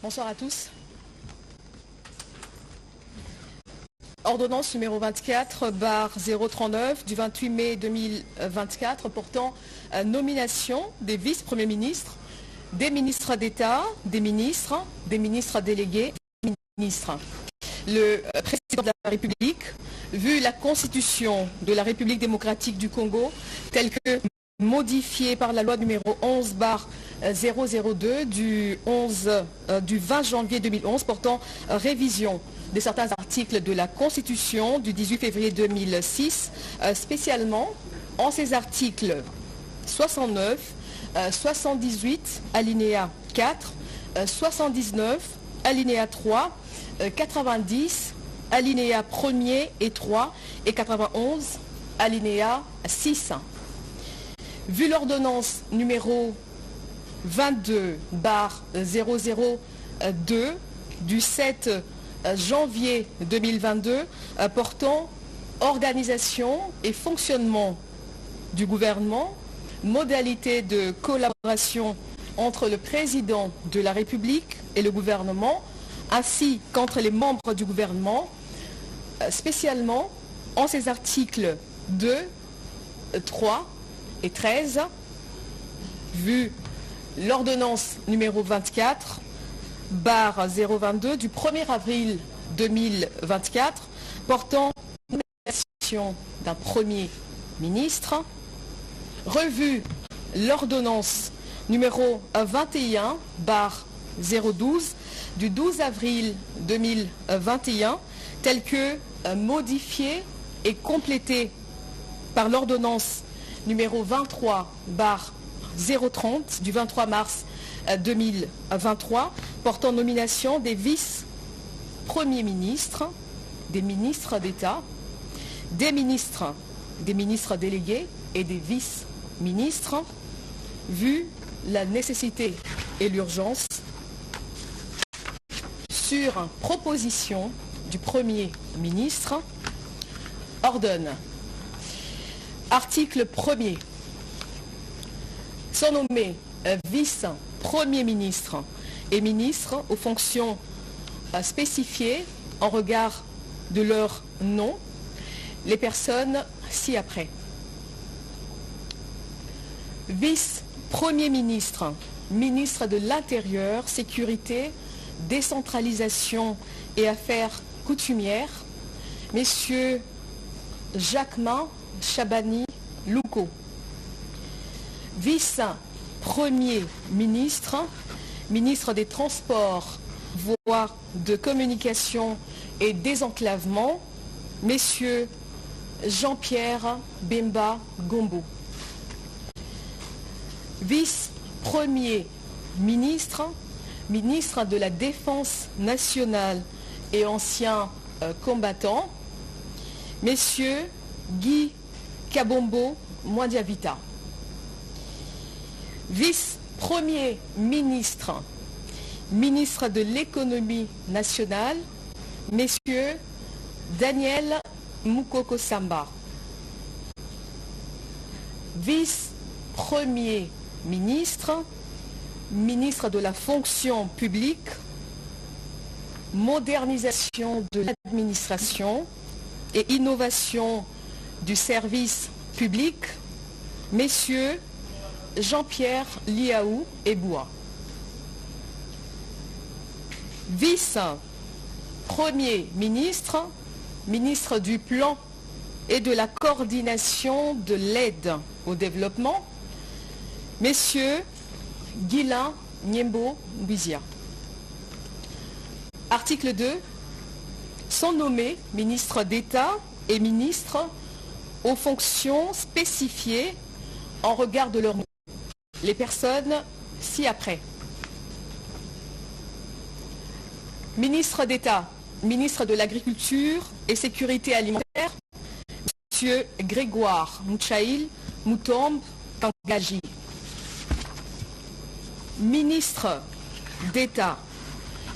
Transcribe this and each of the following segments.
Bonsoir à tous. Ordonnance numéro 24/039 du 28 mai 2024 portant nomination des vice-premiers ministres, des ministres d'État, des ministres délégués, des ministres. Le président de la République, vu la Constitution de la République démocratique du Congo, telle que modifiée par la loi numéro 11/002 du 20 janvier 2011 portant révision de certains articles de la Constitution du 18 février 2006, spécialement en ces articles 69, 78, alinéa 4, 79, alinéa 3, 90, alinéa 1er et 3 et 91, alinéa 6. Vu l'ordonnance numéro 22/002 du 7 janvier 2022 portant organisation et fonctionnement du gouvernement, modalités de collaboration entre le président de la République et le gouvernement, ainsi qu'entre les membres du gouvernement, spécialement en ces articles 2, 3 et 13, vu l'ordonnance numéro 24/022 du 1er avril 2024 portant nomination d'un Premier ministre, revu l'ordonnance numéro 21/012 du 12 avril 2021 telle que modifiée et complétée par l'ordonnance numéro 23/030 du 23 mars 2023 portant nomination des vice-premiers ministres, des ministres d'État, des ministres délégués et des vice-ministres, vu la nécessité et l'urgence, sur proposition du Premier ministre, ordonne. Article 1er. Sont nommés vice-premiers ministres et ministres aux fonctions spécifiées en regard de leur nom, les personnes ci-après. Vice-premier ministre, ministre de l'Intérieur, Sécurité, Décentralisation et Affaires coutumières, messieurs Jacquemin Chabani Louko. Vice-premier ministre, ministre des Transports, voies de communication et désenclavement, messieurs Jean-Pierre Bemba Gombo. Vice-premier ministre, ministre de la Défense nationale et ancien combattant, messieurs Guy Kabombo Mwandiavita. Vice-premier ministre, ministre de l'économie nationale, messieurs Daniel Mukoko Samba. Vice-premier ministre, ministre de la fonction publique, modernisation de l'administration et innovation du service public, messieurs Jean-Pierre Liaou Eboua. Vice-premier ministre, ministre du Plan et de la coordination de l'aide au développement, messieurs Guilain Niembo Mbizia. Article 2. Sont nommés ministres d'État et ministres aux fonctions spécifiées en regard de leur nom. Les personnes ci-après. Ministre d'État, ministre de l'Agriculture et Sécurité alimentaire, M. Grégoire Mouchaïl Moutombe Tangaji. Ministre d'État,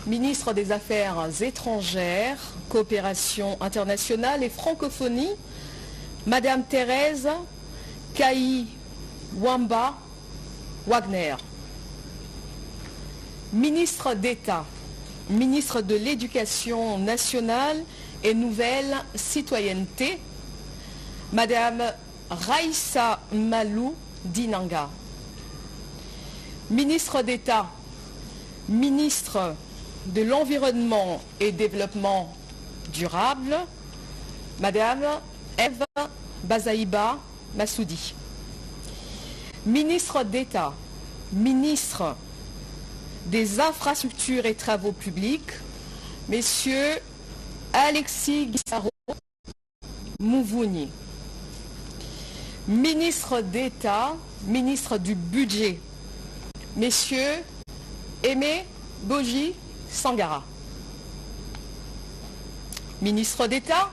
ministre des Affaires étrangères, coopération internationale et francophonie, Madame Thérèse Kaï Wamba Wagner. Ministre d'État, ministre de l'Éducation nationale et Nouvelle Citoyenneté, Madame Raissa Malou Dinanga. Ministre d'État, ministre de l'Environnement et Développement durable, Madame Eve Bazaïba Massoudi. Ministre d'État, ministre des Infrastructures et Travaux Publics, Messieurs Alexis Guissaro Mouvouni. Ministre d'État, ministre du Budget, Messieurs Aimé Boji Sangara. Ministre d'État,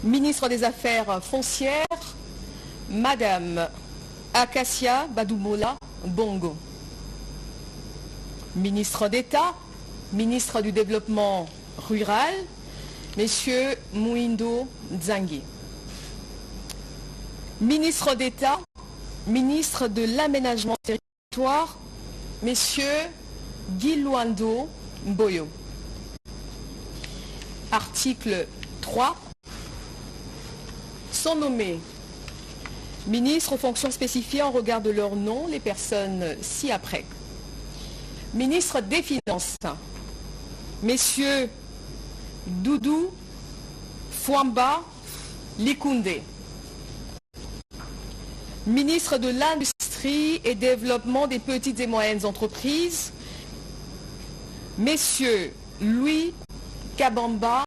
ministre des Affaires foncières, Madame Acacia Badoumola Bongo. Ministre d'État, ministre du Développement rural, Messieurs Mouindo Nzangi. Ministre d'État, ministre de l'Aménagement du territoire, Messieurs Guy Luando Mboyo. Article 3. Sont nommés ministres aux fonctions spécifiées en regard de leur nom les personnes ci-après. Ministre des Finances, Messieurs Doudou Fouamba Likunde. Ministre de l'Industrie et Développement des petites et moyennes entreprises, Messieurs Louis Kabamba